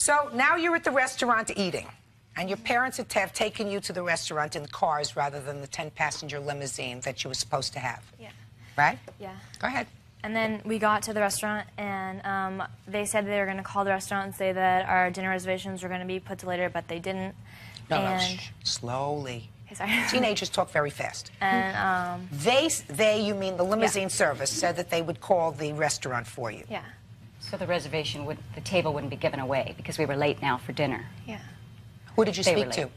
So now you're at the restaurant eating, and your parents have taken you to the restaurant in cars rather than the 10-passenger limousine that you were supposed to have. Yeah. Right? Yeah. Go ahead. And then we got to the restaurant, and they said they were going to call the restaurant and say that our dinner reservations were going to be put to later, but they didn't. No, slowly. Okay, sorry. Teenagers talk very fast. And you mean the limousine service, said that they would call the restaurant for you. Yeah. So the table wouldn't be given away because we were late now for dinner. Yeah. Who did you speak to?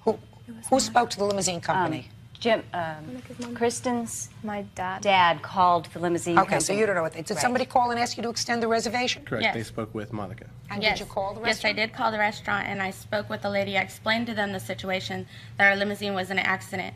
Who spoke to the limousine company? Kristen's my dad called the limousine company. Okay, so you don't know what did somebody call and ask you to extend the reservation? Correct. Yes. They spoke with Monica. And did you call the restaurant? Yes, I did call the restaurant, and I spoke with the lady. I explained to them the situation, that our limousine was in an accident.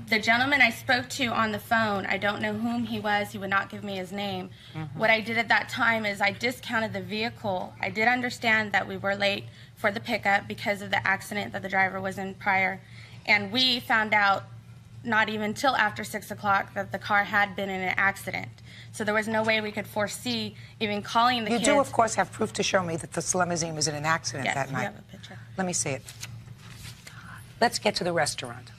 The gentleman I spoke to on the phone, I don't know whom he was. He would not give me his name. What I did at that time is I discounted the vehicle. I did understand that we were late for the pickup because of the accident that the driver was in prior. And we found out not even till after 6 o'clock that the car had been in an accident. So there was no way we could foresee even calling the kids. You do, of course, have proof to show me that this limousine was in an accident that night. Yes, we have a picture. Let me see it. Let's get to the restaurant.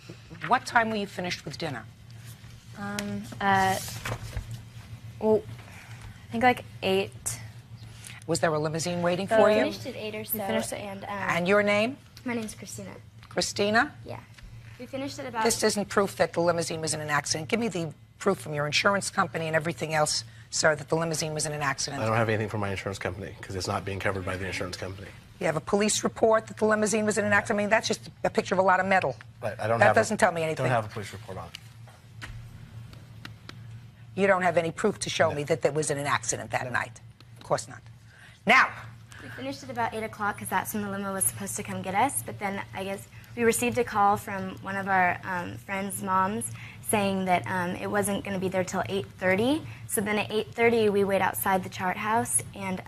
What time were you finished with dinner? I think like 8. Was there a limousine waiting for you? We finished at 8 or so. And your name? My name's Christina. Christina? Yeah. We finished at about... This isn't proof that the limousine was in an accident. Give me the proof from your insurance company and everything else, sir, that the limousine was in an accident. I don't have anything from my insurance company because it's not being covered by the insurance company. You have a police report that the limousine was in an accident? I mean, that's just a picture of a lot of metal. But that doesn't tell me anything. I don't have a police report on it. You don't have any proof to show me that there was in an accident that night? Of course not. Now... We finished at about 8 o'clock because that's when the limo was supposed to come get us, but then I guess we received a call from one of our friends' moms saying that it wasn't going to be there till 8:30. So then at 8:30 we wait outside the chart house, and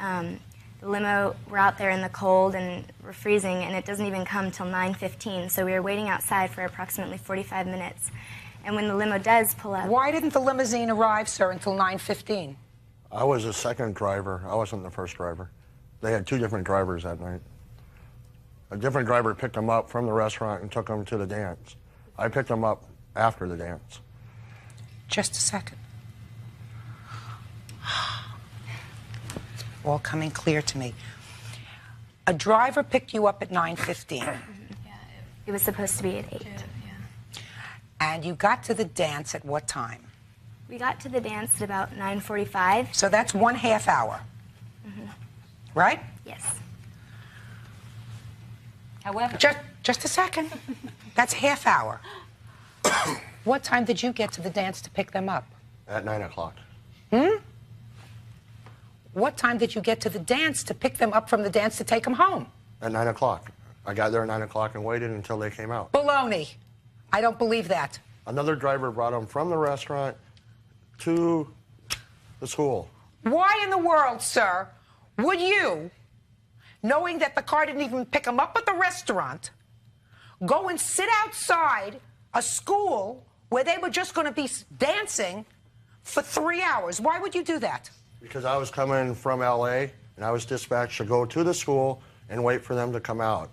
the limo, we're out there in the cold and we're freezing, and it doesn't even come till 9:15. So we were waiting outside for approximately 45 minutes. And when the limo does pull up... Why didn't the limousine arrive, sir, until 9:15? I was the second driver. I wasn't the first driver. They had 2 different drivers that night. A different driver picked them up from the restaurant and took them to the dance. I picked them up after the dance. Just a second. All coming clear to me. A driver picked you up at 9:15. It was supposed to be at 8. And you got to the dance at what time? We got to the dance at about 9:45. So that's 1/2 hour. Right? Yes. However... Just a second. That's half hour. What time did you get to the dance to pick them up? At 9 o'clock. What time did you get to the dance to pick them up from the dance to take them home? At 9 o'clock. I got there at 9 o'clock and waited until they came out. Baloney. I don't believe that. Another driver brought them from the restaurant to the school. Why in the world, sir, would you, knowing that the car didn't even pick them up at the restaurant, go and sit outside a school where they were just going to be dancing for 3 hours? Why would you do that? Because I was coming from L.A., and I was dispatched to go to the school and wait for them to come out.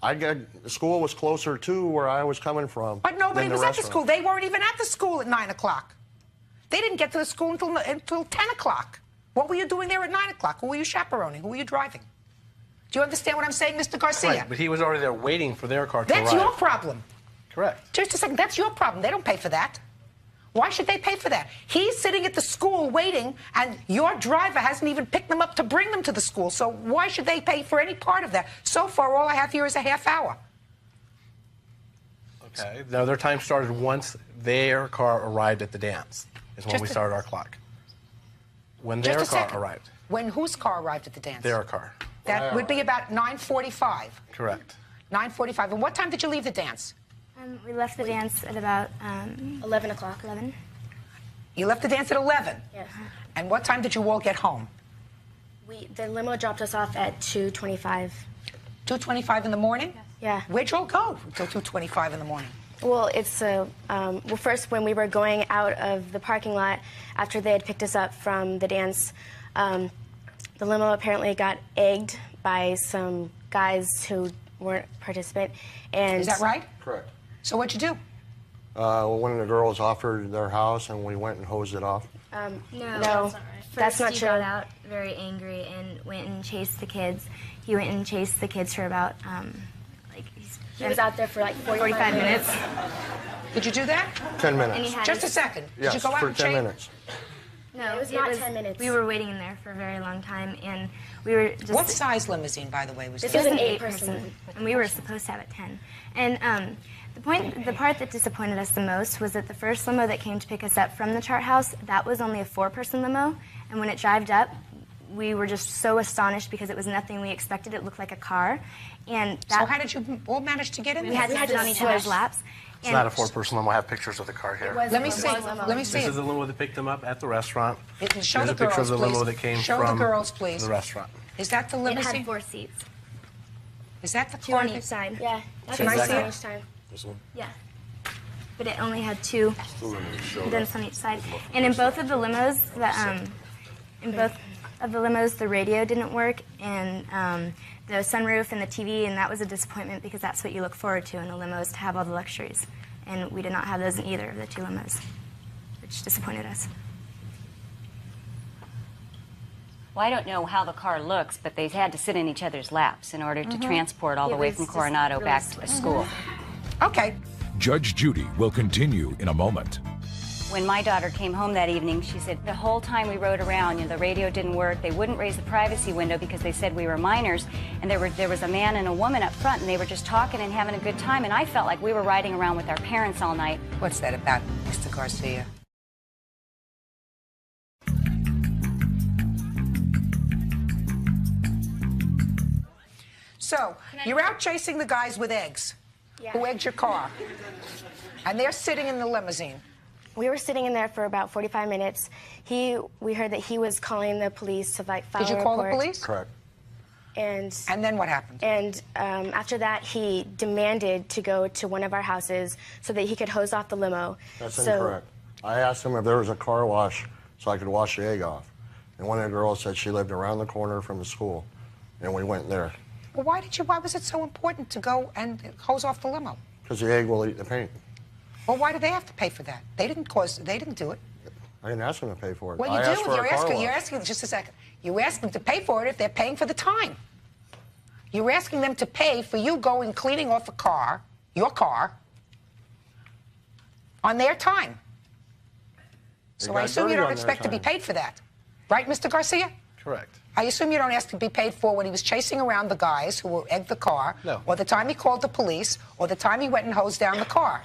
The school was closer to where I was coming from. But nobody was at the school. They weren't even at the school at 9 o'clock. They didn't get to the school until 10 o'clock. What were you doing there at 9 o'clock? Who were you chaperoning? Who were you driving? Do you understand what I'm saying, Mr. Garcia? Right, but he was already there waiting for their car to arrive. That's your problem. Correct. Just a second. That's your problem. They don't pay for that. Why should they pay for that? He's sitting at the school waiting, and your driver hasn't even picked them up to bring them to the school. So why should they pay for any part of that? So far, all I have here is a half hour. Okay. Now, their time started once their car arrived at the dance, is when we started our clock. When their car arrived. When whose car arrived at the dance? Their car. That would be about 9:45. Correct. 9:45. And what time did you leave the dance? We left the dance at about 11 o'clock. 11. You left the dance at 11? Yes. And what time did you all get home? The limo dropped us off at 2:25. 2:25 in the morning? Yeah. Where'd you all go until 2:25 in the morning? Well, it's first when we were going out of the parking lot after they had picked us up from the dance, the limo apparently got egged by some guys who weren't participant. And Is that right? Correct. So what'd you do? One of the girls offered their house, and we went and hosed it off. No, that's not he true. got out very angry and went and chased the kids. He went and chased the kids for about, He was out there for like 45 minutes. Did you do that? 10 And he minutes. had Just a his- second. Did Yes, you go out for and 10 chase? minutes. No, It was not 10 minutes. We were waiting in there for a very long time, and we were just. What size limousine, by the way, was This this? was an an 8-person. and we were supposed to have a 10. And the part that disappointed us the most was that the first limo that came to pick us up from the chart house, that was only a 4-person limo, and when it drived up, we were just so astonished because it was nothing we expected. It looked like a car, and that So how did you all manage to get in we there? had to sit on each other's laps. It's not a 4-person limo. I have pictures of the car here. Let me see. Let me see This it. is the limo that picked them up at the restaurant. Show Here's the a picture girls, of the limo please. that came Show from the girls, please. the restaurant. Is that the It limousine? had 4 seats, Is that the 2 car? on that- each side. Yeah, that's Can I what see it? each time. This one? Yeah. But it only had 2 vents on each side. And in both of the limos, the radio didn't work, and the sunroof and the TV, and that was a disappointment because that's what you look forward to in a limo, is to have all the luxuries. And we did not have those in either of the 2 limos, which disappointed us. Well, I don't know how the car looks, but they had to sit in each other's laps in order to transport all the It way was from just Coronado really back to the slick. school. Okay. Judge Judy will continue in a moment. When my daughter came home that evening, she said the whole time we rode around, the radio didn't work. They wouldn't raise the privacy window because they said we were minors, and there was a man and a woman up front, and they were just talking and having a good time, and I felt like we were riding around with our parents all night. What's that about, Mr. Garcia? So, you're out chasing the guys with eggs who egged your car, and they're sitting in the limousine. We were sitting in there for about 45 minutes. We heard that he was calling the police to file Did you a call the report. police? Correct. And then what happened? And after that, he demanded to go to one of our houses so that he could hose off the limo. That's incorrect. I asked him if there was a car wash so I could wash the egg off. And one of the girls said she lived around the corner from the school, and we went there. Well, why was it so important to go and hose off the limo? Because the egg will eat the paint. Well, why do they have to pay for that? They didn't do it. I didn't ask them to pay for it. Well, I you asked do. for a You're car asking, wash. just a second. You ask them to pay for it if they're paying for the time. You're asking them to pay for you going cleaning off a car, your car, on their time. They So got I assume you dirty don't on their expect to be time. paid for that. Right, Mr. Garcia? Correct. I assume you don't ask to be paid for when he was chasing around the guys who egged the car, No. or the time he called the police, or the time he went and hosed down the car.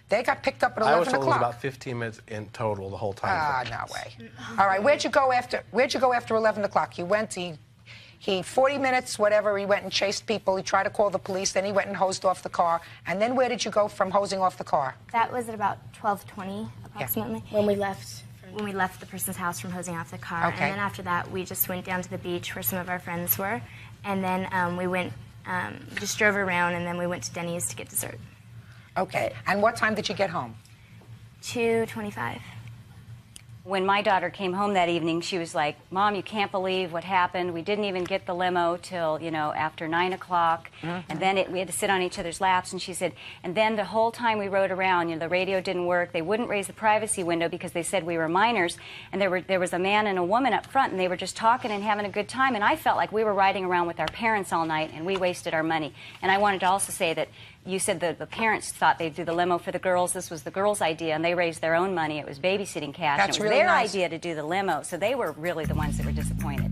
They got picked up at 11 I was told it was o'clock. about 15 minutes in total the whole time. Ah, no way. All right, where'd you go after 11 o'clock? You went, he 40 minutes, whatever, he went and chased people. He tried to call the police, then he went and hosed off the car. And then where did you go from hosing off the car? That was at about 12:20 approximately. when we left. When we left the person's house from hosing off the car. Okay. And then after that, we just went down to the beach where some of our friends were. And then we went, just drove around, and then we went to Denny's to get dessert. Okay. And what time did you get home? 2:25. When my daughter came home that evening, she was like, Mom, you can't believe what happened. We didn't even get the limo till, after 9 o'clock. And then we had to sit on each other's laps. And she said, and then the whole time we rode around, the radio didn't work. They wouldn't raise the privacy window because they said we were minors. And there was a man and a woman up front, and they were just talking and having a good time. And I felt like we were riding around with our parents all night, and we wasted our money. And I wanted to also say that you said that the parents thought they'd do the limo for the girls. This was the girls' idea, and they raised their own money. It was babysitting cash. That's and it was really their nice. idea to do the limo, so they were really the ones that were disappointed.